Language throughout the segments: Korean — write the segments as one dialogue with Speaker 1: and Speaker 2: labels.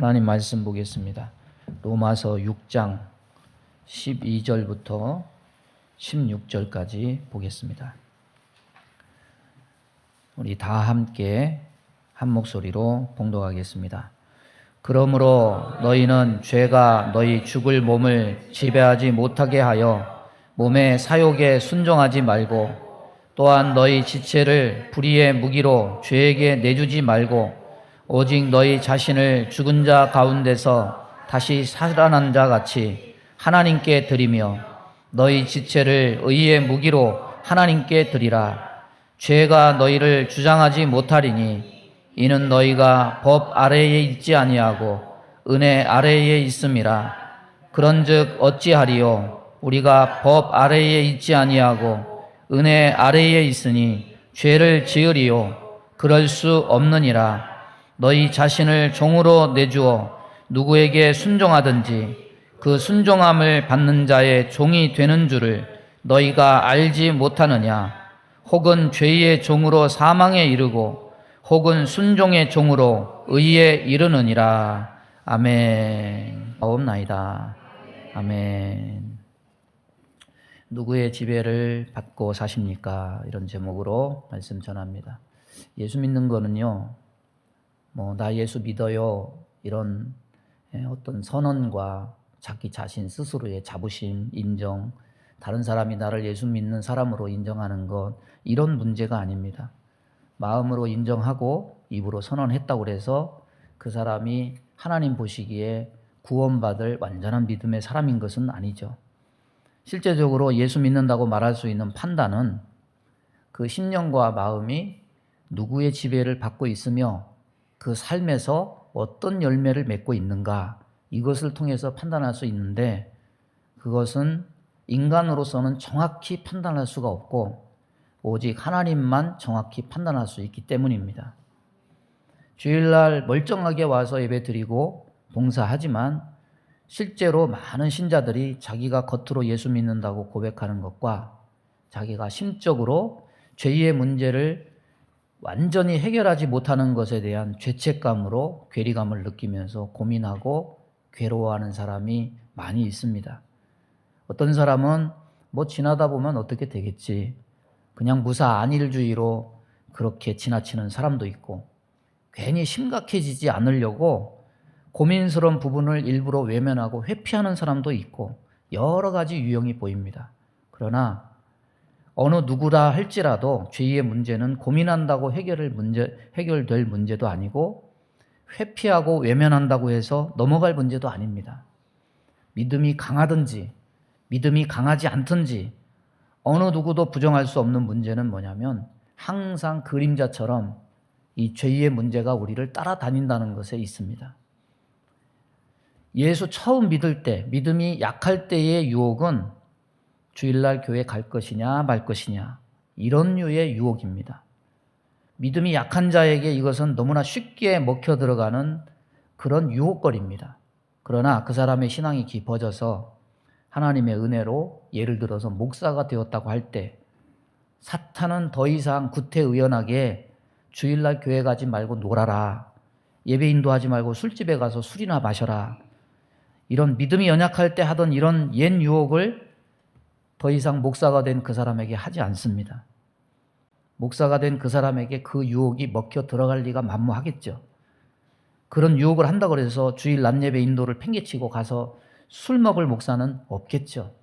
Speaker 1: 하나님 말씀 보겠습니다. 로마서 6장 12절부터 16절까지 보겠습니다. 우리 다 함께 한 목소리로 봉독하겠습니다. 그러므로 너희는 죄가 너희 죽을 몸을 지배하지 못하게 하여 몸의 사욕에 순종하지 말고, 또한 너희 지체를 불의의 무기로 죄에게 내주지 말고, 오직 너희 자신을 죽은 자 가운데서 다시 살아난 자 같이 하나님께 드리며 너희 지체를 의의 무기로 하나님께 드리라. 죄가 너희를 주장하지 못하리니 이는 너희가 법 아래에 있지 아니하고 은혜 아래에 있음이라. 그런즉 어찌하리요? 우리가 법 아래에 있지 아니하고 은혜 아래에 있으니 죄를 지으리요? 그럴 수 없느니라. 너희 자신을 종으로 내주어 누구에게 순종하든지 그 순종함을 받는 자의 종이 되는 줄을 너희가 알지 못하느냐? 혹은 죄의 종으로 사망에 이르고 혹은 순종의 종으로 의에 이르느니라. 아멘. 없나이다. 아멘. 누구의 지배를 받고 사십니까? 이런 제목으로 말씀 전합니다. 예수 믿는 거는요, 나 예수 믿어요, 이런 어떤 선언과 자기 자신 스스로의 자부심, 인정, 다른 사람이 나를 예수 믿는 사람으로 인정하는 것, 이런 문제가 아닙니다. 마음으로 인정하고 입으로 선언했다고 해서 그 사람이 하나님 보시기에 구원받을 완전한 믿음의 사람인 것은 아니죠. 실제적으로 예수 믿는다고 말할 수 있는 판단은 그 심령과 마음이 누구의 지배를 받고 있으며 그 삶에서 어떤 열매를 맺고 있는가, 이것을 통해서 판단할 수 있는데, 그것은 인간으로서는 정확히 판단할 수가 없고 오직 하나님만 정확히 판단할 수 있기 때문입니다. 주일날 멀쩡하게 와서 예배드리고 봉사하지만 실제로 많은 신자들이 자기가 겉으로 예수 믿는다고 고백하는 것과 자기가 심적으로 죄의 문제를 완전히 해결하지 못하는 것에 대한 죄책감으로 괴리감을 느끼면서 고민하고 괴로워하는 사람이 많이 있습니다. 어떤 사람은 지나다 보면 어떻게 되겠지, 그냥 무사 안일주의로 그렇게 지나치는 사람도 있고, 괜히 심각해지지 않으려고 고민스러운 부분을 일부러 외면하고 회피하는 사람도 있고, 여러 가지 유형이 보입니다. 그러나 어느 누구라 할지라도 죄의 문제는 고민한다고 해결될 문제도 아니고 회피하고 외면한다고 해서 넘어갈 문제도 아닙니다. 믿음이 강하든지 믿음이 강하지 않든지 어느 누구도 부정할 수 없는 문제는 뭐냐면 항상 그림자처럼 이 죄의 문제가 우리를 따라다닌다는 것에 있습니다. 예수 처음 믿을 때, 믿음이 약할 때의 유혹은 주일날 교회 갈 것이냐 말 것이냐, 이런 류의 유혹입니다. 믿음이 약한 자에게 이것은 너무나 쉽게 먹혀 들어가는 그런 유혹거리입니다. 그러나 그 사람의 신앙이 깊어져서 하나님의 은혜로 예를 들어서 목사가 되었다고 할 때 사탄은 더 이상 구태의연하게 주일날 교회 가지 말고 놀아라, 예배 인도하지 말고 술집에 가서 술이나 마셔라, 이런 믿음이 연약할 때 하던 이런 옛 유혹을 더 이상 목사가 된 그 사람에게 하지 않습니다. 목사가 된 그 사람에게 그 유혹이 먹혀 들어갈 리가 만무하겠죠. 그런 유혹을 한다고 해서 주일 낮예배 인도를 팽개치고 가서 술 먹을 목사는 없겠죠.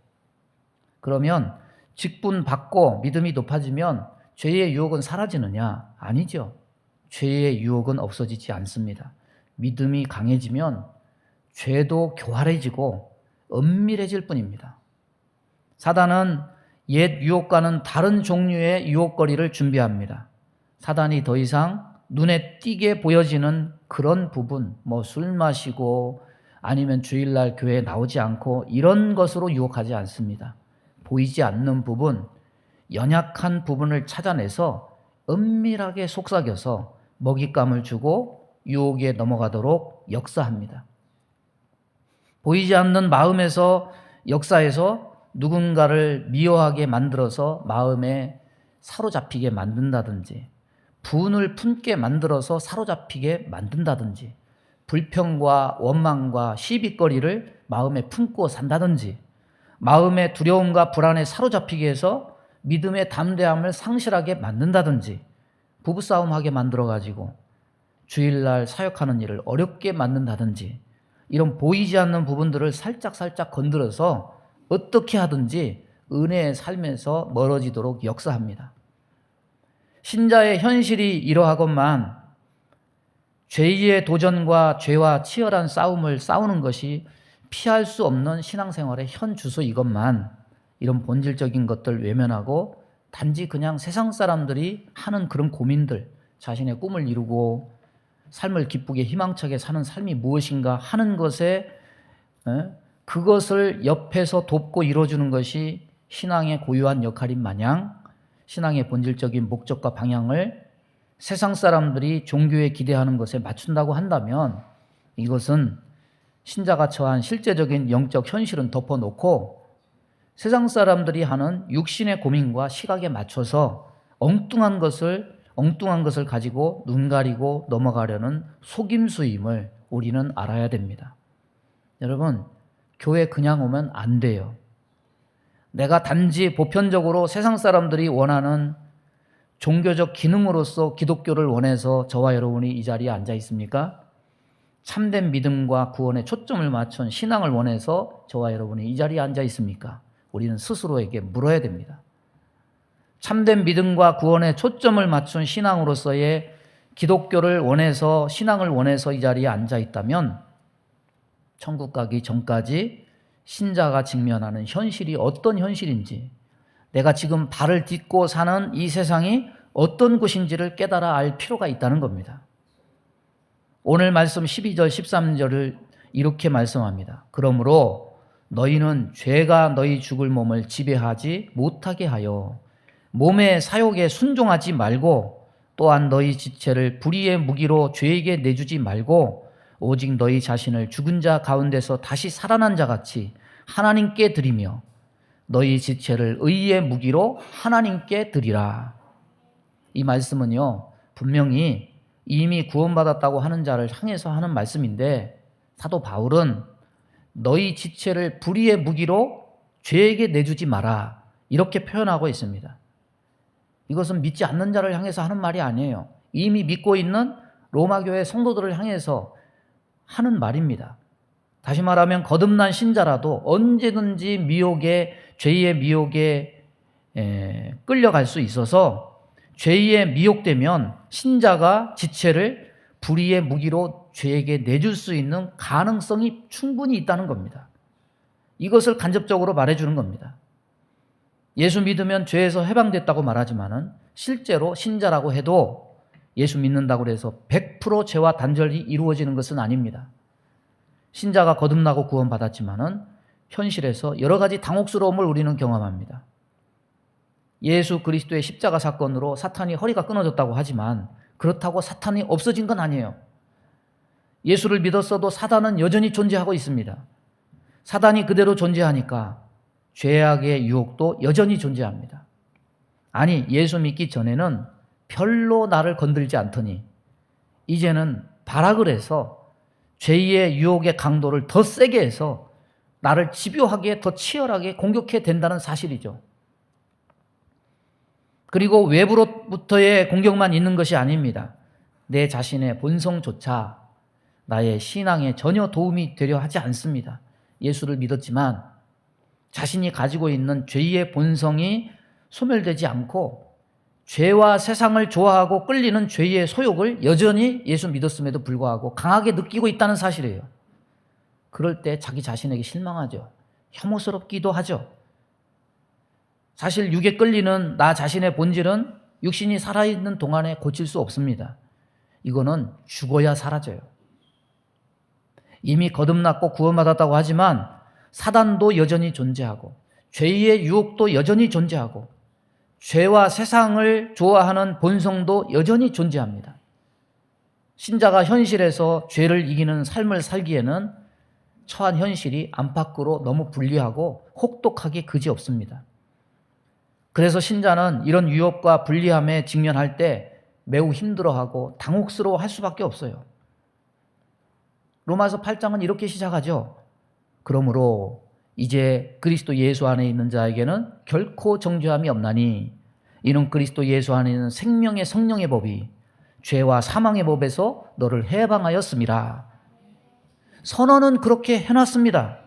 Speaker 1: 그러면 직분 받고 믿음이 높아지면 죄의 유혹은 사라지느냐? 아니죠. 죄의 유혹은 없어지지 않습니다. 믿음이 강해지면 죄도 교활해지고 은밀해질 뿐입니다. 사단은 옛 유혹과는 다른 종류의 유혹거리를 준비합니다. 사단이 더 이상 눈에 띄게 보여지는 그런 부분, 술 마시고 아니면 주일날 교회에 나오지 않고 이런 것으로 유혹하지 않습니다. 보이지 않는 부분, 연약한 부분을 찾아내서 은밀하게 속삭여서 먹잇감을 주고 유혹에 넘어가도록 역사합니다. 보이지 않는 마음에서 역사해서 누군가를 미워하게 만들어서 마음에 사로잡히게 만든다든지, 분을 품게 만들어서 사로잡히게 만든다든지, 불평과 원망과 시비거리를 마음에 품고 산다든지, 마음의 두려움과 불안에 사로잡히게 해서 믿음의 담대함을 상실하게 만든다든지, 부부싸움하게 만들어가지고 주일날 사역하는 일을 어렵게 만든다든지, 이런 보이지 않는 부분들을 살짝 건드려서 어떻게 하든지 은혜의 삶에서 멀어지도록 역사합니다. 신자의 현실이 이러하건만 죄의 도전과 죄와 치열한 싸움을 싸우는 것이 피할 수 없는 신앙생활의 현 주소이건만, 이런 본질적인 것들 외면하고 단지 그냥 세상 사람들이 하는 그런 고민들, 자신의 꿈을 이루고 삶을 기쁘게 희망차게 사는 삶이 무엇인가 하는 것에 그것을 옆에서 돕고 이루어주는 것이 신앙의 고유한 역할인 마냥 신앙의 본질적인 목적과 방향을 세상 사람들이 종교에 기대하는 것에 맞춘다고 한다면, 이것은 신자가 처한 실제적인 영적 현실은 덮어놓고 세상 사람들이 하는 육신의 고민과 시각에 맞춰서 엉뚱한 것을 가지고 눈 가리고 넘어가려는 속임수임을 우리는 알아야 됩니다. 여러분, 교회 그냥 오면 안 돼요. 내가 단지 보편적으로 세상 사람들이 원하는 종교적 기능으로서 기독교를 원해서 저와 여러분이 이 자리에 앉아 있습니까? 참된 믿음과 구원에 초점을 맞춘 신앙을 원해서 저와 여러분이 이 자리에 앉아 있습니까? 우리는 스스로에게 물어야 됩니다. 참된 믿음과 구원에 초점을 맞춘 신앙으로서의 기독교를 원해서, 신앙을 원해서 이 자리에 앉아 있다면 천국 가기 전까지 신자가 직면하는 현실이 어떤 현실인지, 내가 지금 발을 딛고 사는 이 세상이 어떤 곳인지를 깨달아 알 필요가 있다는 겁니다. 오늘 말씀 12절 13절을 이렇게 말씀합니다. 그러므로 너희는 죄가 너희 죽을 몸을 지배하지 못하게 하여 몸의 사욕에 순종하지 말고, 또한 너희 지체를 불의의 무기로 죄에게 내주지 말고, 오직 너희 자신을 죽은 자 가운데서 다시 살아난 자 같이 하나님께 드리며 너희 지체를 의의 무기로 하나님께 드리라. 이 말씀은요, 분명히 이미 구원받았다고 하는 자를 향해서 하는 말씀인데, 사도 바울은 너희 지체를 불의의 무기로 죄에게 내주지 마라, 이렇게 표현하고 있습니다. 이것은 믿지 않는 자를 향해서 하는 말이 아니에요. 이미 믿고 있는 로마교회 성도들을 향해서 하는 말입니다. 다시 말하면 거듭난 신자라도 언제든지 죄의 미혹에 끌려갈 수 있어서, 죄에 미혹되면 신자가 지체를 불의의 무기로 죄에게 내줄 수 있는 가능성이 충분히 있다는 겁니다. 이것을 간접적으로 말해주는 겁니다. 예수 믿으면 죄에서 해방됐다고 말하지만은 실제로 신자라고 해도 예수 믿는다고 해서 100% 죄와 단절이 이루어지는 것은 아닙니다. 신자가 거듭나고 구원받았지만은 현실에서 여러 가지 당혹스러움을 우리는 경험합니다. 예수 그리스도의 십자가 사건으로 사탄이 허리가 끊어졌다고 하지만 그렇다고 사탄이 없어진 건 아니에요. 예수를 믿었어도 사단은 여전히 존재하고 있습니다. 사단이 그대로 존재하니까 죄악의 유혹도 여전히 존재합니다. 아니, 예수 믿기 전에는 별로 나를 건들지 않더니 이제는 발악을 해서 죄의 유혹의 강도를 더 세게 해서 나를 집요하게 더 치열하게 공격해야 된다는 사실이죠. 그리고 외부로부터의 공격만 있는 것이 아닙니다. 내 자신의 본성조차 나의 신앙에 전혀 도움이 되려 하지 않습니다. 예수를 믿었지만 자신이 가지고 있는 죄의 본성이 소멸되지 않고 죄와 세상을 좋아하고 끌리는 죄의 소욕을 여전히 예수 믿었음에도 불구하고 강하게 느끼고 있다는 사실이에요. 그럴 때 자기 자신에게 실망하죠. 혐오스럽기도 하죠. 사실 육에 끌리는 나 자신의 본질은 육신이 살아있는 동안에 고칠 수 없습니다. 이거는 죽어야 사라져요. 이미 거듭났고 구원받았다고 하지만 사단도 여전히 존재하고 죄의 유혹도 여전히 존재하고 죄와 세상을 좋아하는 본성도 여전히 존재합니다. 신자가 현실에서 죄를 이기는 삶을 살기에는 처한 현실이 안팎으로 너무 불리하고 혹독하게 그지없습니다. 그래서 신자는 이런 위협과 불리함에 직면할 때 매우 힘들어하고 당혹스러워할 수밖에 없어요. 로마서 8장은 이렇게 시작하죠. 그러므로 이제 그리스도 예수 안에 있는 자에게는 결코 정죄함이 없나니 이는 그리스도 예수 안에 있는 생명의 성령의 법이 죄와 사망의 법에서 너를 해방하였음이라. 선언은 그렇게 해놨습니다.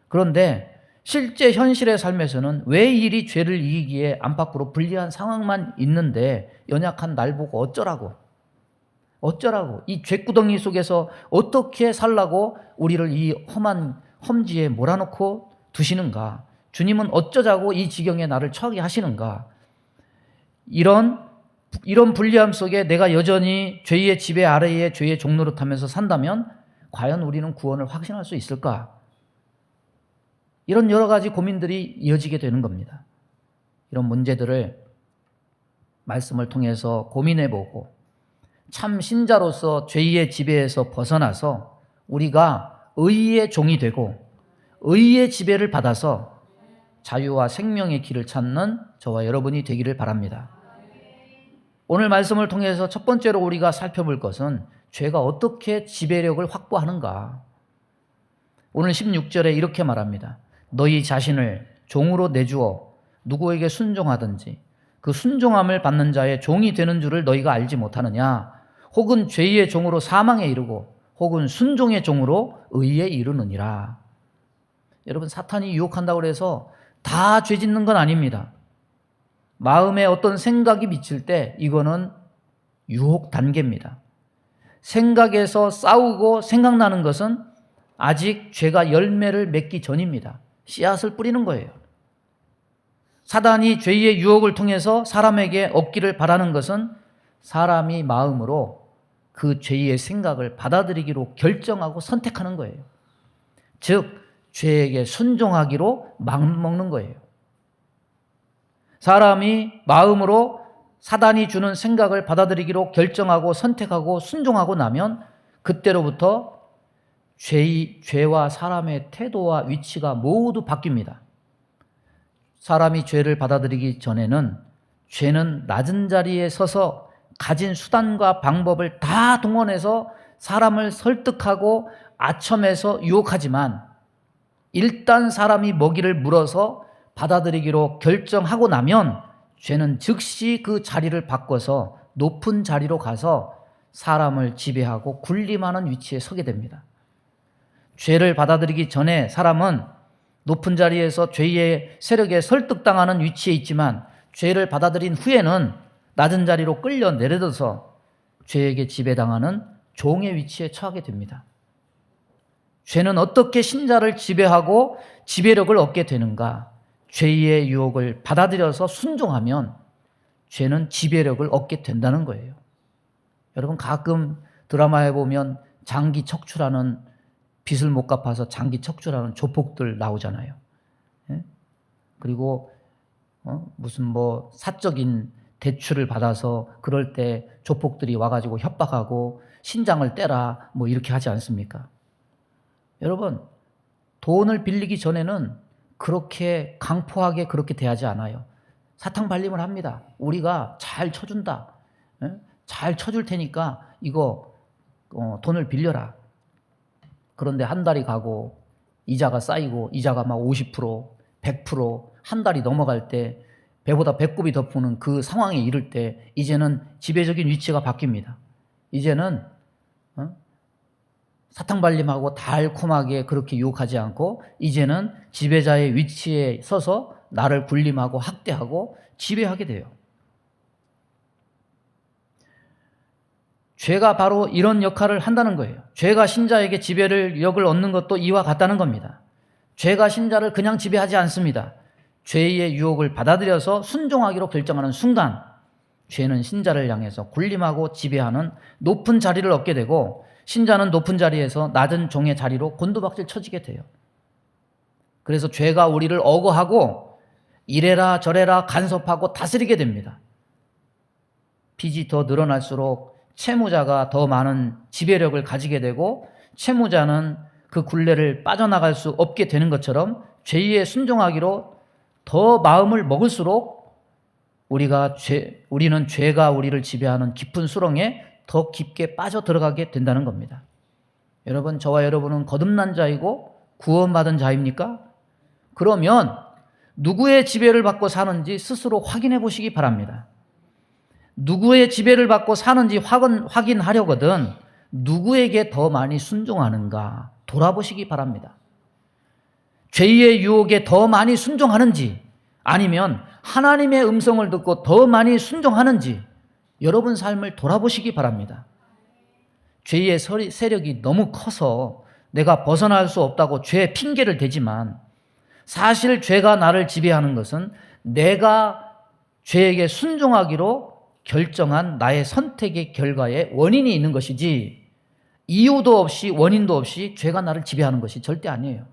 Speaker 1: 그런데 실제 현실의 삶에서는 왜 일이 죄를 이기기에 안팎으로 불리한 상황만 있는데 연약한 날 보고 어쩌라고 이 죄구덩이 속에서 어떻게 살라고 우리를 이 험한 험지에 몰아넣고 두시는가? 주님은 어쩌자고 이 지경에 나를 처하게 하시는가? 이런 불리함 속에 내가 여전히 죄의 지배 아래에 죄의 종노릇하면서 산다면 과연 우리는 구원을 확신할 수 있을까? 이런 여러 가지 고민들이 이어지게 되는 겁니다. 이런 문제들을 말씀을 통해서 고민해보고 참 신자로서 죄의 지배에서 벗어나서 우리가 의의 종이 되고 의의 지배를 받아서 자유와 생명의 길을 찾는 저와 여러분이 되기를 바랍니다. 오늘 말씀을 통해서 첫 번째로 우리가 살펴볼 것은 죄가 어떻게 지배력을 확보하는가. 오늘 16절에 이렇게 말합니다. 너희 자신을 종으로 내주어 누구에게 순종하든지 그 순종함을 받는 자의 종이 되는 줄을 너희가 알지 못하느냐. 혹은 죄의 종으로 사망에 이르고 혹은 순종의 종으로 의에 이르느니라. 여러분, 사탄이 유혹한다고 해서 다 죄 짓는 건 아닙니다. 마음에 어떤 생각이 미칠 때 이거는 유혹 단계입니다. 생각에서 싸우고 생각나는 것은 아직 죄가 열매를 맺기 전입니다. 씨앗을 뿌리는 거예요. 사단이 죄의 유혹을 통해서 사람에게 얻기를 바라는 것은 사람이 마음으로 그 죄의 생각을 받아들이기로 결정하고 선택하는 거예요. 즉 죄에게 순종하기로 마음먹는 거예요. 사람이 마음으로 사단이 주는 생각을 받아들이기로 결정하고 선택하고 순종하고 나면 그때로부터 죄와 사람의 태도와 위치가 모두 바뀝니다. 사람이 죄를 받아들이기 전에는 죄는 낮은 자리에 서서 가진 수단과 방법을 다 동원해서 사람을 설득하고 아첨해서 유혹하지만 일단 사람이 먹이를 물어서 받아들이기로 결정하고 나면 죄는 즉시 그 자리를 바꿔서 높은 자리로 가서 사람을 지배하고 군림하는 위치에 서게 됩니다. 죄를 받아들이기 전에 사람은 높은 자리에서 죄의 세력에 설득당하는 위치에 있지만 죄를 받아들인 후에는 낮은 자리로 끌려 내려져서 죄에게 지배당하는 종의 위치에 처하게 됩니다. 죄는 어떻게 신자를 지배하고 지배력을 얻게 되는가? 죄의 유혹을 받아들여서 순종하면 죄는 지배력을 얻게 된다는 거예요. 여러분, 가끔 드라마에 보면 장기 척추라는 빚을 못 갚아서 장기 척추라는 조폭들 나오잖아요. 그리고 무슨 사적인 대출을 받아서 그럴 때 조폭들이 와가지고 협박하고 신장을 떼라 이렇게 하지 않습니까? 여러분, 돈을 빌리기 전에는 그렇게 강포하게 그렇게 대하지 않아요. 사탕발림을 합니다. 우리가 잘 쳐준다. 잘 쳐줄 테니까 이거 돈을 빌려라. 그런데 한 달이 가고 이자가 쌓이고 이자가 막 50%, 100%, 한 달이 넘어갈 때 배보다 배꼽이 더 푸는 그 상황에 이를 때 이제는 지배적인 위치가 바뀝니다. 이제는 사탕발림하고 달콤하게 그렇게 유혹하지 않고 이제는 지배자의 위치에 서서 나를 군림하고 학대하고 지배하게 돼요. 죄가 바로 이런 역할을 한다는 거예요. 죄가 신자에게 지배력을 얻는 것도 이와 같다는 겁니다. 죄가 신자를 그냥 지배하지 않습니다. 죄의 유혹을 받아들여서 순종하기로 결정하는 순간 죄는 신자를 향해서 군림하고 지배하는 높은 자리를 얻게 되고 신자는 높은 자리에서 낮은 종의 자리로 곤두박질 쳐지게 돼요. 그래서 죄가 우리를 억어하고 이래라 저래라 간섭하고 다스리게 됩니다. 빚이 더 늘어날수록 채무자가 더 많은 지배력을 가지게 되고 채무자는 그 굴레를 빠져나갈 수 없게 되는 것처럼 죄에 순종하기로 더 마음을 먹을수록 우리는 죄가 우리를 지배하는 깊은 수렁에 더 깊게 빠져 들어가게 된다는 겁니다. 여러분, 저와 여러분은 거듭난 자이고 구원받은 자입니까? 그러면 누구의 지배를 받고 사는지 스스로 확인해 보시기 바랍니다. 누구의 지배를 받고 사는지 확인하려거든 누구에게 더 많이 순종하는가 돌아보시기 바랍니다. 죄의 유혹에 더 많이 순종하는지 아니면 하나님의 음성을 듣고 더 많이 순종하는지 여러분 삶을 돌아보시기 바랍니다. 죄의 세력이 너무 커서 내가 벗어날 수 없다고 죄의 핑계를 대지만 사실 죄가 나를 지배하는 것은 내가 죄에게 순종하기로 결정한 나의 선택의 결과에 원인이 있는 것이지 이유도 없이 원인도 없이 죄가 나를 지배하는 것이 절대 아니에요.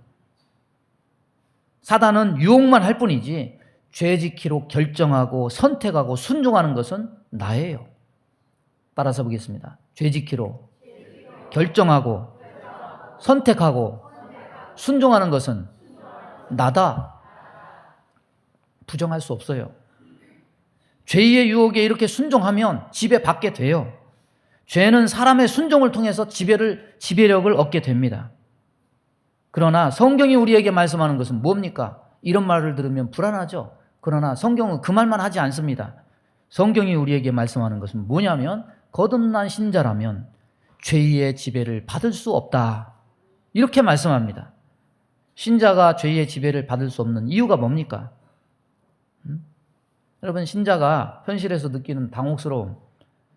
Speaker 1: 사단은 유혹만 할 뿐이지 죄 지키로 결정하고 선택하고 순종하는 것은 나예요. 따라서 보겠습니다. 죄 지키로 결정하고 선택하고 순종하는 것은 나다. 부정할 수 없어요. 죄의 유혹에 이렇게 순종하면 지배받게 돼요. 죄는 사람의 순종을 통해서 지배력을 얻게 됩니다. 그러나 성경이 우리에게 말씀하는 것은 뭡니까? 이런 말을 들으면 불안하죠. 그러나 성경은 그 말만 하지 않습니다. 성경이 우리에게 말씀하는 것은 뭐냐면 거듭난 신자라면 죄의 지배를 받을 수 없다. 이렇게 말씀합니다. 신자가 죄의 지배를 받을 수 없는 이유가 뭡니까? 여러분, 신자가 현실에서 느끼는 당혹스러움,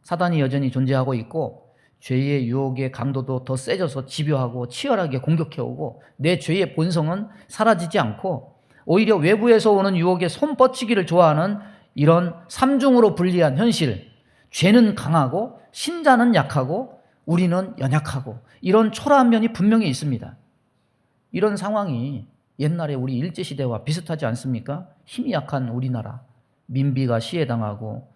Speaker 1: 사단이 여전히 존재하고 있고 죄의 유혹의 강도도 더 세져서 집요하고 치열하게 공격해오고 내 죄의 본성은 사라지지 않고 오히려 외부에서 오는 유혹에 손 뻗치기를 좋아하는 이런 삼중으로 분리한 현실, 죄는 강하고 신자는 약하고 우리는 연약하고 이런 초라한 면이 분명히 있습니다. 이런 상황이 옛날에 우리 일제시대와 비슷하지 않습니까? 힘이 약한 우리나라, 민비가 시해당하고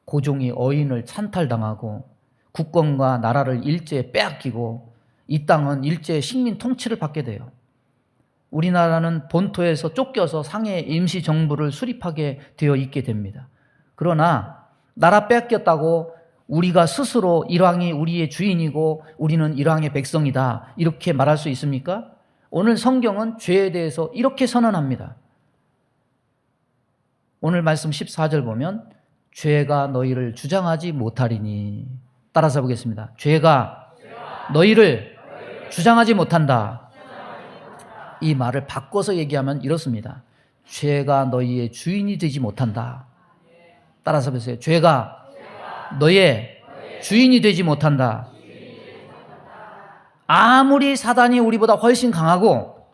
Speaker 1: 고종이 어인을 찬탈당하고 국권과 나라를 일제에 빼앗기고 이 땅은 일제의 식민 통치를 받게 돼요. 우리나라는 본토에서 쫓겨서 상해 임시정부를 수립하게 되어 있게 됩니다. 그러나 나라 뺏겼다고 우리가 스스로 일왕이 우리의 주인이고 우리는 일왕의 백성이다 이렇게 말할 수 있습니까? 오늘 성경은 죄에 대해서 이렇게 선언합니다. 오늘 말씀 14절 보면 죄가 너희를 주장하지 못하리니, 따라서 보겠습니다. 죄가 너희를 주장하지 못한다. 이 말을 바꿔서 얘기하면 이렇습니다. 죄가 너희의 주인이 되지 못한다. 따라서 보세요. 죄가 너의 주인이 되지 못한다. 아무리 사단이 우리보다 훨씬 강하고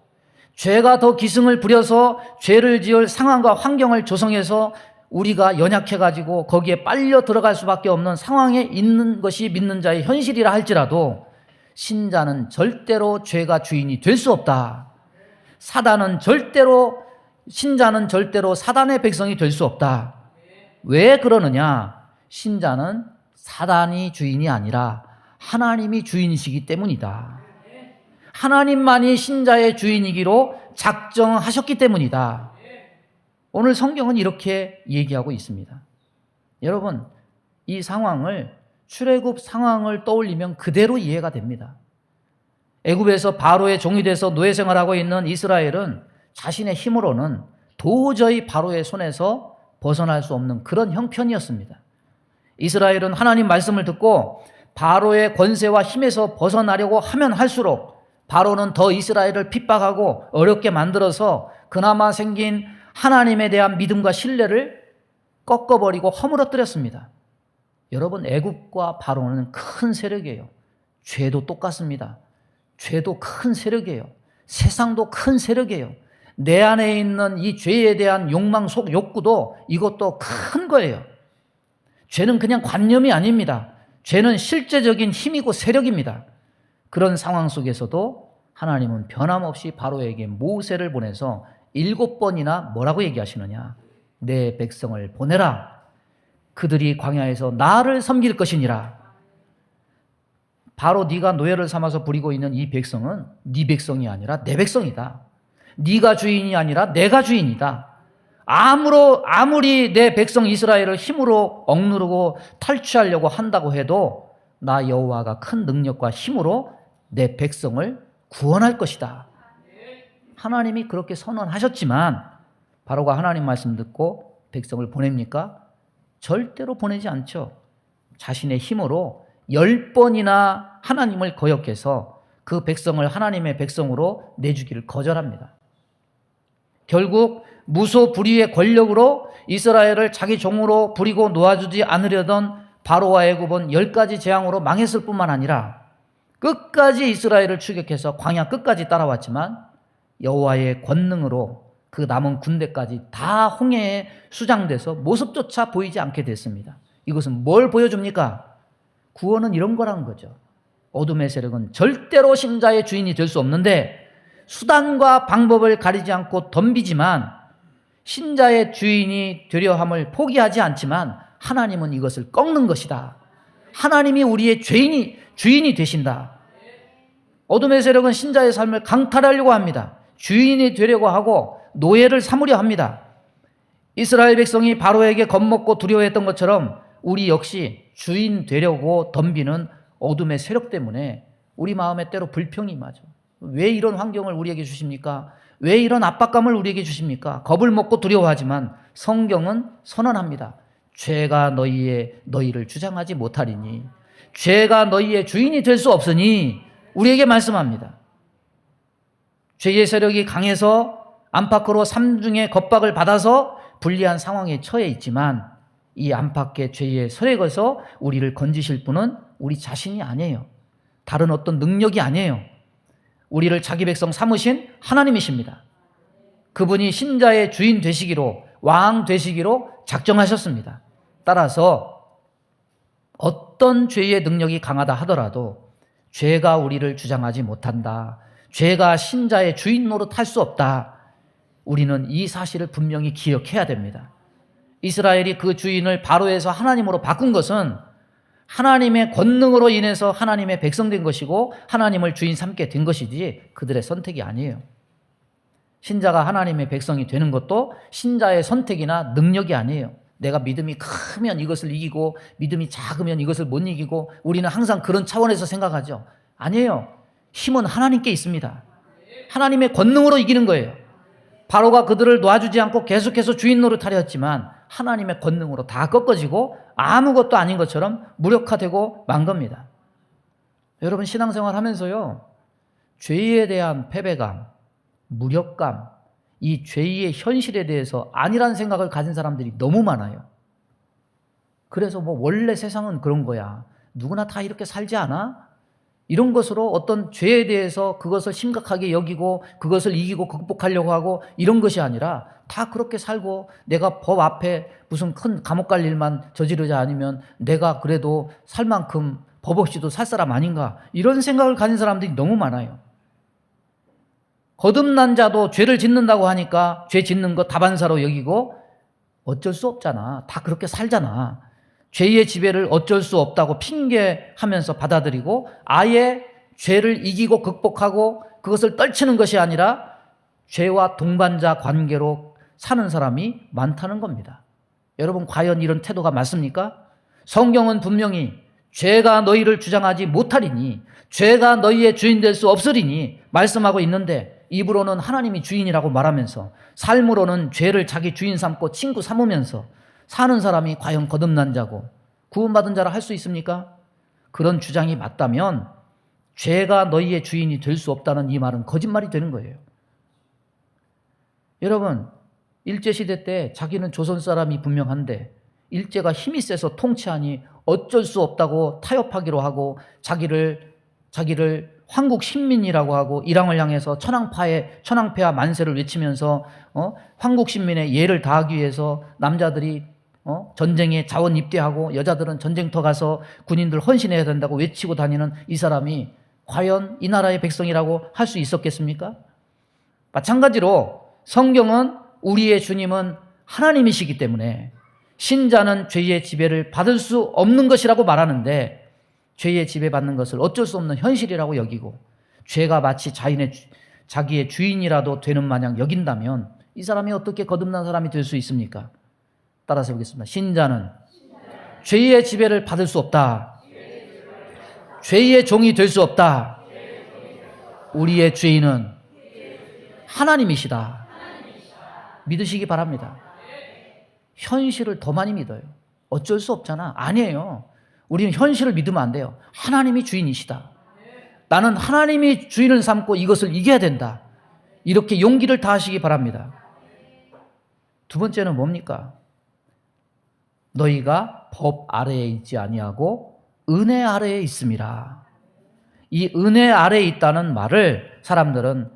Speaker 1: 죄가 더 기승을 부려서 죄를 지을 상황과 환경을 조성해서 우리가 연약해가지고 거기에 빨려 들어갈 수밖에 없는 상황에 있는 것이 믿는 자의 현실이라 할지라도 신자는 절대로 죄가 주인이 될 수 없다. 신자는 절대로 사단의 백성이 될 수 없다. 왜 그러느냐? 신자는 사단이 주인이 아니라 하나님이 주인이시기 때문이다. 하나님만이 신자의 주인이기로 작정하셨기 때문이다. 오늘 성경은 이렇게 얘기하고 있습니다. 여러분, 이 상황을 출애굽 상황을 떠올리면 그대로 이해가 됩니다. 애굽에서 바로의 종이 돼서 노예 생활하고 있는 이스라엘은 자신의 힘으로는 도저히 바로의 손에서 벗어날 수 없는 그런 형편이었습니다. 이스라엘은 하나님 말씀을 듣고 바로의 권세와 힘에서 벗어나려고 하면 할수록 바로는 더 이스라엘을 핍박하고 어렵게 만들어서 그나마 생긴 하나님에 대한 믿음과 신뢰를 꺾어버리고 허물어뜨렸습니다. 여러분, 애굽과 바로는 큰 세력이에요. 죄도 똑같습니다. 죄도 큰 세력이에요. 세상도 큰 세력이에요. 내 안에 있는 이 죄에 대한 욕망 속 욕구도 이것도 큰 거예요. 죄는 그냥 관념이 아닙니다. 죄는 실제적인 힘이고 세력입니다. 그런 상황 속에서도 하나님은 변함없이 바로에게 모세를 보내서 7번이나 뭐라고 얘기하시느냐? 내 백성을 보내라. 그들이 광야에서 나를 섬길 것이니라. 바로 네가 노예를 삼아서 부리고 있는 이 백성은 네 백성이 아니라 내 백성이다. 네가 주인이 아니라 내가 주인이다. 아무리 내 백성 이스라엘을 힘으로 억누르고 탈취하려고 한다고 해도 나 여호와가 큰 능력과 힘으로 내 백성을 구원할 것이다. 하나님이 그렇게 선언하셨지만 바로가 하나님 말씀 듣고 백성을 보냅니까? 절대로 보내지 않죠. 자신의 힘으로 10번이나 하나님을 거역해서 그 백성을 하나님의 백성으로 내주기를 거절합니다. 결국 무소불위의 권력으로 이스라엘을 자기 종으로 부리고 놓아주지 않으려던 바로와 애굽은 10가지 재앙으로 망했을 뿐만 아니라 끝까지 이스라엘을 추격해서 광야 끝까지 따라왔지만 여호와의 권능으로 그 남은 군대까지 다 홍해에 수장돼서 모습조차 보이지 않게 됐습니다. 이것은 뭘 보여줍니까? 구원은 이런 거라는 거죠. 어둠의 세력은 절대로 신자의 주인이 될 수 없는데 수단과 방법을 가리지 않고 덤비지만 신자의 주인이 되려 함을 포기하지 않지만 하나님은 이것을 꺾는 것이다. 하나님이 우리의 주인이 되신다. 어둠의 세력은 신자의 삶을 강탈하려고 합니다. 주인이 되려고 하고 노예를 삼으려 합니다. 이스라엘 백성이 바로에게 겁먹고 두려워했던 것처럼 우리 역시 주인 되려고 덤비는 어둠의 세력 때문에 우리 마음에 때로 불평이 임하죠. 왜 이런 환경을 우리에게 주십니까? 왜 이런 압박감을 우리에게 주십니까? 겁을 먹고 두려워하지만 성경은 선언합니다. 죄가 너희를 주장하지 못하리니, 죄가 너희의 주인이 될 수 없으니 우리에게 말씀합니다. 죄의 세력이 강해서 안팎으로 삼중의 겁박을 받아서 불리한 상황에 처해 있지만 이 안팎의 죄의 세력에서 우리를 건지실 분은 우리 자신이 아니에요. 다른 어떤 능력이 아니에요. 우리를 자기 백성 삼으신 하나님이십니다. 그분이 신자의 주인 되시기로, 왕 되시기로 작정하셨습니다. 따라서 어떤 죄의 능력이 강하다 하더라도 죄가 우리를 주장하지 못한다. 죄가 신자의 주인 노릇할 수 없다. 우리는 이 사실을 분명히 기억해야 됩니다. 이스라엘이 그 주인을 바로에서 하나님으로 바꾼 것은 하나님의 권능으로 인해서 하나님의 백성 된 것이고 하나님을 주인 삼게 된 것이지 그들의 선택이 아니에요. 신자가 하나님의 백성이 되는 것도 신자의 선택이나 능력이 아니에요. 내가 믿음이 크면 이것을 이기고 믿음이 작으면 이것을 못 이기고 우리는 항상 그런 차원에서 생각하죠. 아니에요. 힘은 하나님께 있습니다. 하나님의 권능으로 이기는 거예요. 바로가 그들을 놔주지 않고 계속해서 주인 노릇하려 했지만 하나님의 권능으로 다 꺾어지고 아무것도 아닌 것처럼 무력화되고 만 겁니다. 여러분 신앙생활 하면서요, 죄에 대한 패배감, 무력감, 이 죄의 현실에 대해서 아니란 생각을 가진 사람들이 너무 많아요. 그래서 뭐 원래 세상은 그런 거야. 누구나 다 이렇게 살지 않아? 이런 것으로 어떤 죄에 대해서 그것을 심각하게 여기고 그것을 이기고 극복하려고 하고 이런 것이 아니라 다 그렇게 살고 내가 법 앞에 무슨 큰 감옥 갈 일만 저지르지 않으면 내가 그래도 살 만큼 법 없이도 살 사람 아닌가, 이런 생각을 가진 사람들이 너무 많아요. 거듭난 자도 죄를 짓는다고 하니까 죄 짓는 거 다반사로 여기고 어쩔 수 없잖아. 다 그렇게 살잖아. 죄의 지배를 어쩔 수 없다고 핑계하면서 받아들이고 아예 죄를 이기고 극복하고 그것을 떨치는 것이 아니라 죄와 동반자 관계로 사는 사람이 많다는 겁니다. 여러분 과연 이런 태도가 맞습니까? 성경은 분명히 죄가 너희를 주장하지 못하리니, 죄가 너희의 주인 될 수 없으리니 말씀하고 있는데 입으로는 하나님이 주인이라고 말하면서 삶으로는 죄를 자기 주인 삼고 친구 삼으면서 사는 사람이 과연 거듭난 자고 구원받은 자라 할 수 있습니까? 그런 주장이 맞다면 죄가 너희의 주인이 될 수 없다는 이 말은 거짓말이 되는 거예요. 여러분 일제시대 때 자기는 조선 사람이 분명한데 일제가 힘이 세서 통치하니 어쩔 수 없다고 타협하기로 하고 자기를 황국 신민이라고 하고 일왕을 향해서 천황폐하 만세를 외치면서 황국 신민의 예를 다하기 위해서 남자들이 전쟁에 자원 입대하고 여자들은 전쟁터 가서 군인들 헌신해야 된다고 외치고 다니는 이 사람이 과연 이 나라의 백성이라고 할 수 있었겠습니까? 마찬가지로 성경은 우리의 주님은 하나님이시기 때문에 신자는 죄의 지배를 받을 수 없는 것이라고 말하는데 죄의 지배받는 것을 어쩔 수 없는 현실이라고 여기고 죄가 마치 자기의 주인이라도 되는 마냥 여긴다면 이 사람이 어떻게 거듭난 사람이 될 수 있습니까? 따라서 보겠습니다. 신자는 죄의 지배를 받을 수 없다. 죄의 종이 될 수 없다. 우리의 주인은 하나님이시다. 믿으시기 바랍니다. 현실을 더 많이 믿어요. 어쩔 수 없잖아. 아니에요. 우리는 현실을 믿으면 안 돼요. 하나님이 주인이시다. 나는 하나님이 주인을 삼고 이것을 이겨야 된다. 이렇게 용기를 다하시기 바랍니다. 두 번째는 뭡니까? 너희가 법 아래에 있지 아니하고 은혜 아래에 있음이라. 이 은혜 아래에 있다는 말을 사람들은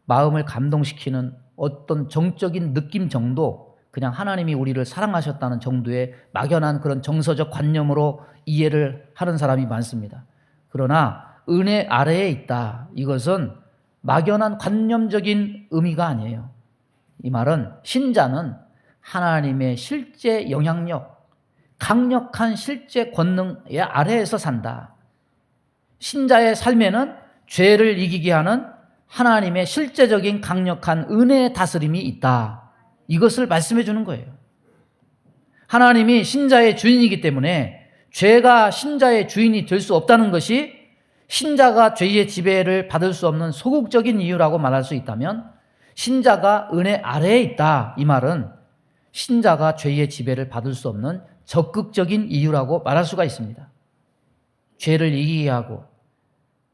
Speaker 1: 마음을 감동시키는 어떤 정적인 느낌 정도, 그냥 하나님이 우리를 사랑하셨다는 정도의 막연한 그런 정서적 관념으로 이해를 하는 사람이 많습니다. 그러나 은혜 아래에 있다, 이것은 막연한 관념적인 의미가 아니에요. 이 말은 신자는 하나님의 실제 영향력, 강력한 실제 권능의 아래에서 산다. 신자의 삶에는 죄를 이기게 하는 하나님의 실제적인 강력한 은혜의 다스림이 있다. 이것을 말씀해 주는 거예요. 하나님이 신자의 주인이기 때문에 죄가 신자의 주인이 될 수 없다는 것이 신자가 죄의 지배를 받을 수 없는 소극적인 이유라고 말할 수 있다면, 신자가 은혜 아래에 있다, 이 말은 신자가 죄의 지배를 받을 수 없는 적극적인 이유라고 말할 수가 있습니다. 죄를 이기게 하고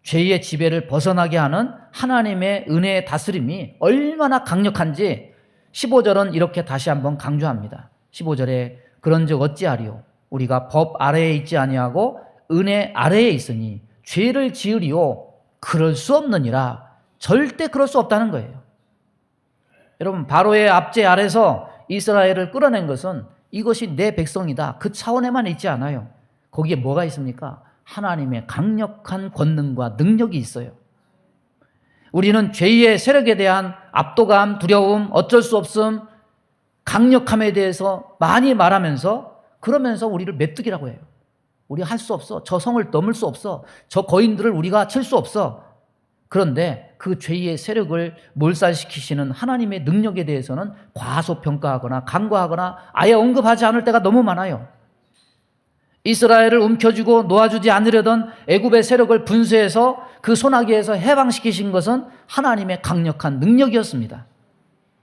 Speaker 1: 죄의 지배를 벗어나게 하는 하나님의 은혜의 다스림이 얼마나 강력한지 15절은 이렇게 다시 한번 강조합니다. 15절에 그런즉 어찌하리요? 우리가 법 아래에 있지 아니하고 은혜 아래에 있으니 죄를 지으리요? 그럴 수 없느니라. 절대 그럴 수 없다는 거예요. 여러분, 바로의 압제 아래서 이스라엘을 끌어낸 것은 이것이 내 백성이다, 그 차원에만 있지 않아요. 거기에 뭐가 있습니까? 하나님의 강력한 권능과 능력이 있어요. 우리는 죄의 세력에 대한 압도감, 두려움, 어쩔 수 없음, 강력함에 대해서 많이 말하면서, 그러면서 우리를 메뚜기라고 해요. 우리 할 수 없어. 저 성을 넘을 수 없어. 저 거인들을 우리가 칠 수 없어. 그런데 그 죄의 세력을 몰살시키시는 하나님의 능력에 대해서는 과소평가하거나 간과하거나 아예 언급하지 않을 때가 너무 많아요. 이스라엘을 움켜쥐고 놓아주지 않으려던 애굽의 세력을 분쇄해서 그 소나기에서 해방시키신 것은 하나님의 강력한 능력이었습니다.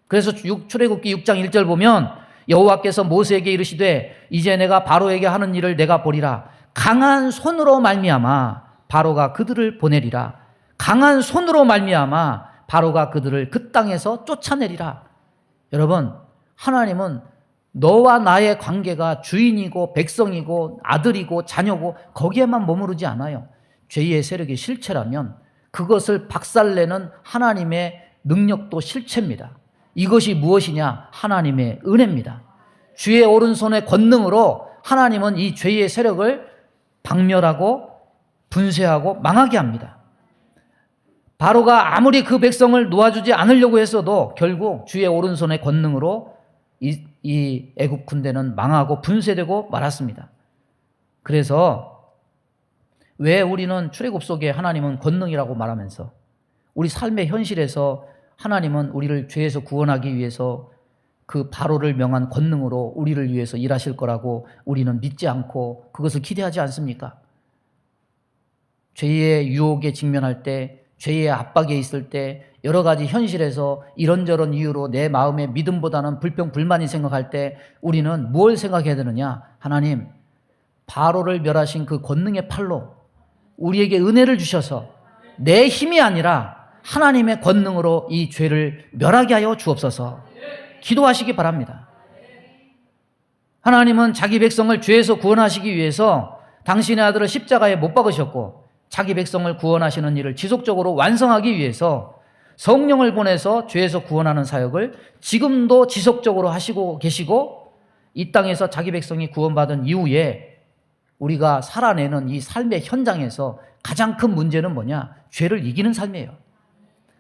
Speaker 1: 그래서 출애굽기 6장 1절 보면 여호와께서 모세에게 이르시되 이제 내가 바로에게 하는 일을 내가 보리라. 강한 손으로 말미암아 바로가 그들을 보내리라. 강한 손으로 말미암아 바로가 그들을 그 땅에서 쫓아내리라. 여러분, 하나님은 너와 나의 관계가 주인이고 백성이고 아들이고 자녀고 거기에만 머무르지 않아요. 죄의 세력이 실체라면 그것을 박살내는 하나님의 능력도 실체입니다. 이것이 무엇이냐? 하나님의 은혜입니다. 주의 오른손의 권능으로 하나님은 이 죄의 세력을 박멸하고 분쇄하고 망하게 합니다. 바로가 아무리 그 백성을 놓아주지 않으려고 했어도 결국 주의 오른손의 권능으로 이 애굽 군대는 망하고 분쇄되고 말았습니다. 그래서 왜 우리는 출애굽 속에 하나님은 권능이라고 말하면서 우리 삶의 현실에서 하나님은 우리를 죄에서 구원하기 위해서 그 바로를 명한 권능으로 우리를 위해서 일하실 거라고 우리는 믿지 않고 그것을 기대하지 않습니까? 죄의 유혹에 직면할 때, 죄의 압박에 있을 때, 여러 가지 현실에서 이런저런 이유로 내 마음의 믿음보다는 불평, 불만이 생각할 때 우리는 뭘 생각해야 되느냐? 하나님, 바로를 멸하신 그 권능의 팔로 우리에게 은혜를 주셔서 내 힘이 아니라 하나님의 권능으로 이 죄를 멸하게 하여 주옵소서. 기도하시기 바랍니다. 하나님은 자기 백성을 죄에서 구원하시기 위해서 당신의 아들을 십자가에 못 박으셨고 자기 백성을 구원하시는 일을 지속적으로 완성하기 위해서 성령을 보내서 죄에서 구원하는 사역을 지금도 지속적으로 하시고 계시고, 이 땅에서 자기 백성이 구원받은 이후에 우리가 살아내는 이 삶의 현장에서 가장 큰 문제는 뭐냐? 죄를 이기는 삶이에요.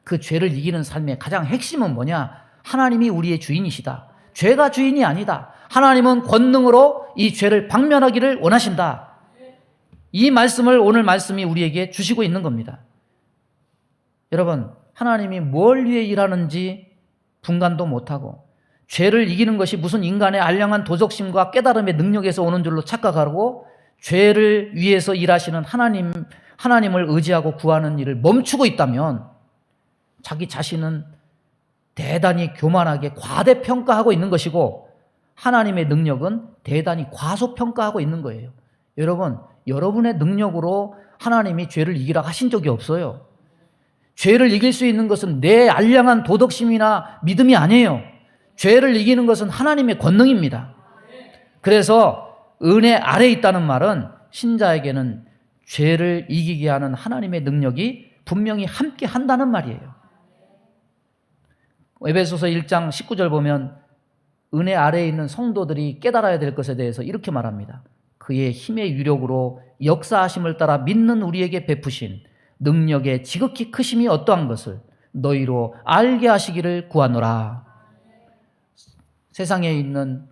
Speaker 1: 그 죄를 이기는 삶의 가장 핵심은 뭐냐? 하나님이 우리의 주인이시다. 죄가 주인이 아니다. 하나님은 권능으로 이 죄를 박멸하기를 원하신다. 이 말씀을 오늘 말씀이 우리에게 주시고 있는 겁니다. 여러분, 하나님이 뭘 위해 일하는지 분간도 못하고 죄를 이기는 것이 무슨 인간의 알량한 도덕심과 깨달음의 능력에서 오는 줄로 착각하고 죄를 위해서 일하시는 하나님을 의지하고 구하는 일을 멈추고 있다면 자기 자신은 대단히 교만하게 과대평가하고 있는 것이고 하나님의 능력은 대단히 과소평가하고 있는 거예요. 여러분, 여러분의 능력으로 하나님이 죄를 이기라 하신 적이 없어요. 죄를 이길 수 있는 것은 내 알량한 도덕심이나 믿음이 아니에요. 죄를 이기는 것은 하나님의 권능입니다. 그래서 은혜 아래에 있다는 말은 신자에게는 죄를 이기게 하는 하나님의 능력이 분명히 함께 한다는 말이에요. 에베소서 1장 19절 보면 은혜 아래에 있는 성도들이 깨달아야 될 것에 대해서 이렇게 말합니다. 그의 힘의 유력으로 역사하심을 따라 믿는 우리에게 베푸신 능력의 지극히 크심이 어떠한 것을 너희로 알게 하시기를 구하노라. 세상에 있는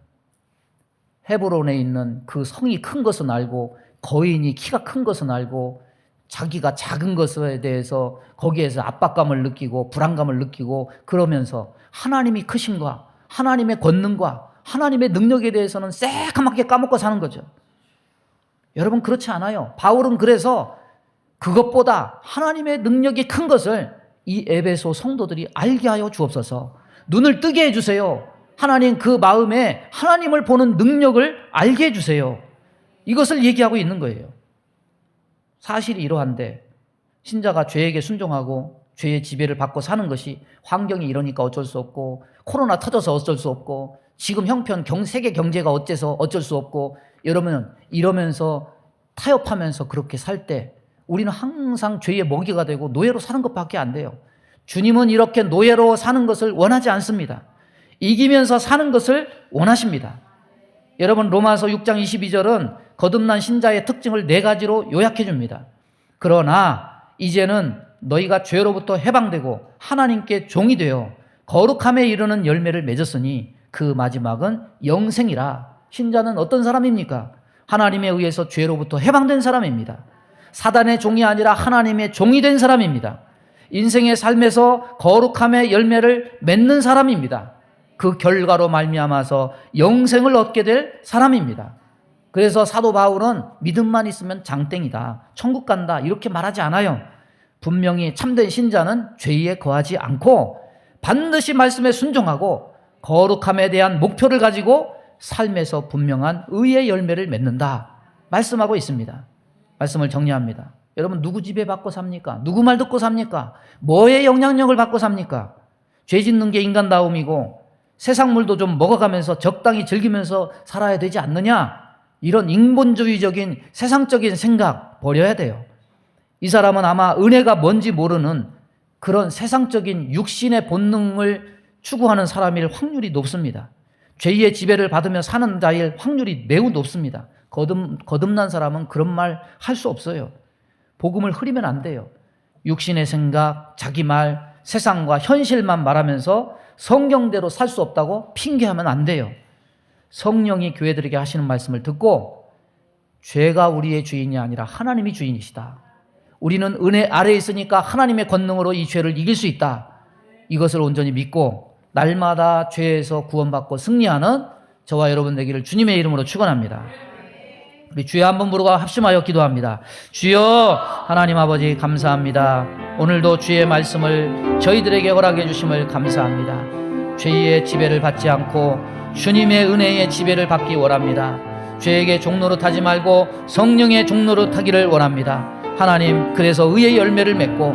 Speaker 1: 헤브론에 있는 그 성이 큰 것은 알고 거인이 키가 큰 것은 알고 자기가 작은 것에 대해서 거기에서 압박감을 느끼고 불안감을 느끼고 그러면서 하나님이 크심과 하나님의 권능과 하나님의 능력에 대해서는 새까맣게 까먹고 사는 거죠. 여러분, 그렇지 않아요. 바울은 그래서 그것보다 하나님의 능력이 큰 것을 이 에베소 성도들이 알게 하여 주옵소서. 눈을 뜨게 해주세요. 하나님 그 마음에 하나님을 보는 능력을 알게 해주세요. 이것을 얘기하고 있는 거예요. 사실이 이러한데 신자가 죄에게 순종하고 죄의 지배를 받고 사는 것이 환경이 이러니까 어쩔 수 없고 코로나 터져서 어쩔 수 없고 지금 형편 세계 경제가 어째서 어쩔 수 없고 이러면서 타협하면서 그렇게 살 때 우리는 항상 죄의 먹이가 되고 노예로 사는 것밖에 안 돼요. 주님은 이렇게 노예로 사는 것을 원하지 않습니다. 이기면서 사는 것을 원하십니다. 여러분, 로마서 6장 22절은 거듭난 신자의 특징을 4가지로 요약해 줍니다. 그러나 이제는 너희가 죄로부터 해방되고 하나님께 종이 되어 거룩함에 이르는 열매를 맺었으니 그 마지막은 영생이라. 신자는 어떤 사람입니까? 하나님에 의해서 죄로부터 해방된 사람입니다. 사단의 종이 아니라 하나님의 종이 된 사람입니다. 인생의 삶에서 거룩함의 열매를 맺는 사람입니다. 그 결과로 말미암아서 영생을 얻게 될 사람입니다. 그래서 사도 바울은 믿음만 있으면 장땡이다, 천국 간다 이렇게 말하지 않아요. 분명히 참된 신자는 죄에 거하지 않고 반드시 말씀에 순종하고 거룩함에 대한 목표를 가지고 삶에서 분명한 의의 열매를 맺는다 말씀하고 있습니다. 말씀을 정리합니다. 여러분, 누구 지배받고 삽니까? 누구 말 듣고 삽니까? 뭐의 영향력을 받고 삽니까? 죄 짓는 게 인간다움이고 세상 물도 좀 먹어가면서 적당히 즐기면서 살아야 되지 않느냐? 이런 인본주의적인 세상적인 생각 버려야 돼요. 이 사람은 아마 은혜가 뭔지 모르는 그런 세상적인 육신의 본능을 추구하는 사람일 확률이 높습니다. 죄의 지배를 받으며 사는 자일 확률이 매우 높습니다. 거듭난 사람은 그런 말 할 수 없어요. 복음을 흐리면 안 돼요. 육신의 생각, 자기 말, 세상과 현실만 말하면서 성경대로 살 수 없다고 핑계하면 안 돼요. 성령이 교회들에게 하시는 말씀을 듣고 죄가 우리의 주인이 아니라 하나님이 주인이시다. 우리는 은혜 아래에 있으니까 하나님의 권능으로 이 죄를 이길 수 있다. 이것을 온전히 믿고 날마다 죄에서 구원받고 승리하는 저와 여러분 되기를 주님의 이름으로 축원합니다. 우리 주여 한번 부르고 합심하여 기도합니다. 주여, 하나님 아버지 감사합니다. 오늘도 주의 말씀을 저희들에게 허락해 주심을 감사합니다. 죄의 지배를 받지 않고 주님의 은혜의 지배를 받기 원합니다. 죄에게 종노릇하지 말고 성령의 종노릇하기를 원합니다. 하나님, 그래서 의의 열매를 맺고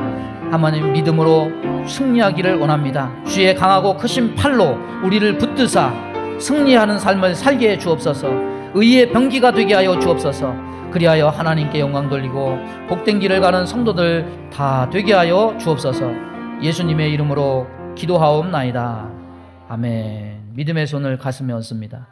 Speaker 1: 하나님 믿음으로 승리하기를 원합니다. 주의 강하고 크신 팔로 우리를 붙드사 승리하는 삶을 살게 해 주옵소서. 의의 병기가 되게 하여 주옵소서. 그리하여 하나님께 영광 돌리고 복된 길을 가는 성도들 다 되게 하여 주옵소서. 예수님의 이름으로 기도하옵나이다. 아멘. 믿음의 손을 가슴에 얹습니다.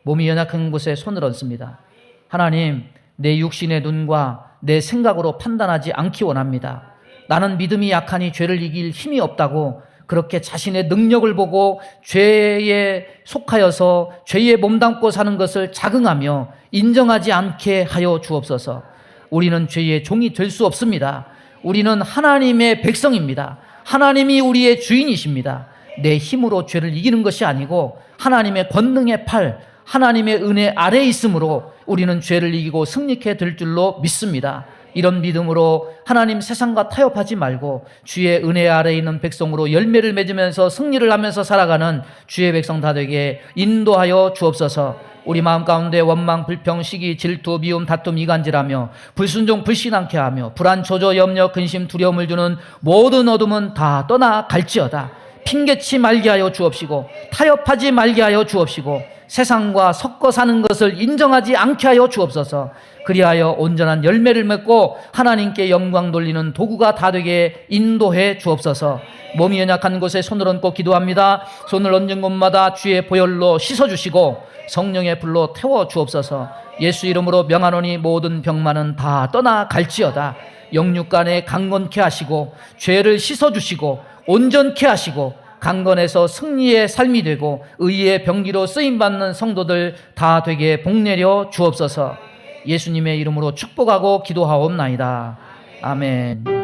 Speaker 1: 몸이 연약한 곳에 손을 얹습니다. 하나님, 내 육신의 눈과 내 생각으로 판단하지 않기 원합니다. 나는 믿음이 약하니 죄를 이길 힘이 없다고 그렇게 자신의 능력을 보고 죄에 속하여서 죄에 몸담고 사는 것을 자긍하며 인정하지 않게 하여 주옵소서. 우리는 죄의 종이 될 수 없습니다. 우리는 하나님의 백성입니다. 하나님이 우리의 주인이십니다. 내 힘으로 죄를 이기는 것이 아니고 하나님의 권능의 팔, 하나님의 은혜 아래에 있으므로 우리는 죄를 이기고 승리케 될 줄로 믿습니다. 이런 믿음으로 하나님 세상과 타협하지 말고 주의 은혜 아래에 있는 백성으로 열매를 맺으면서 승리를 하면서 살아가는 주의 백성 다 되게 인도하여 주옵소서. 우리 마음 가운데 원망, 불평, 시기, 질투, 미움, 다툼, 이간질하며 불순종, 불신앙케 하며 불안, 조조, 염려, 근심, 두려움을 주는 모든 어둠은 다 떠나갈지어다. 핑계치 말게 하여 주옵시고 타협하지 말게 하여 주옵시고 세상과 섞어 사는 것을 인정하지 않게 하여 주옵소서. 그리하여 온전한 열매를 맺고 하나님께 영광 돌리는 도구가 다 되게 인도해 주옵소서. 몸이 연약한 곳에 손을 얹고 기도합니다. 손을 얹은 곳마다 주의 보혈로 씻어주시고 성령의 불로 태워 주옵소서. 예수 이름으로 명하노니 모든 병만은 다 떠나갈지어다. 영육간에 강건케 하시고 죄를 씻어주시고 온전케 하시고 강건해서 승리의 삶이 되고 의의 병기로 쓰임받는 성도들 다 되게 복내려 주옵소서. 예수님의 이름으로 축복하고 기도하옵나이다. 아멘.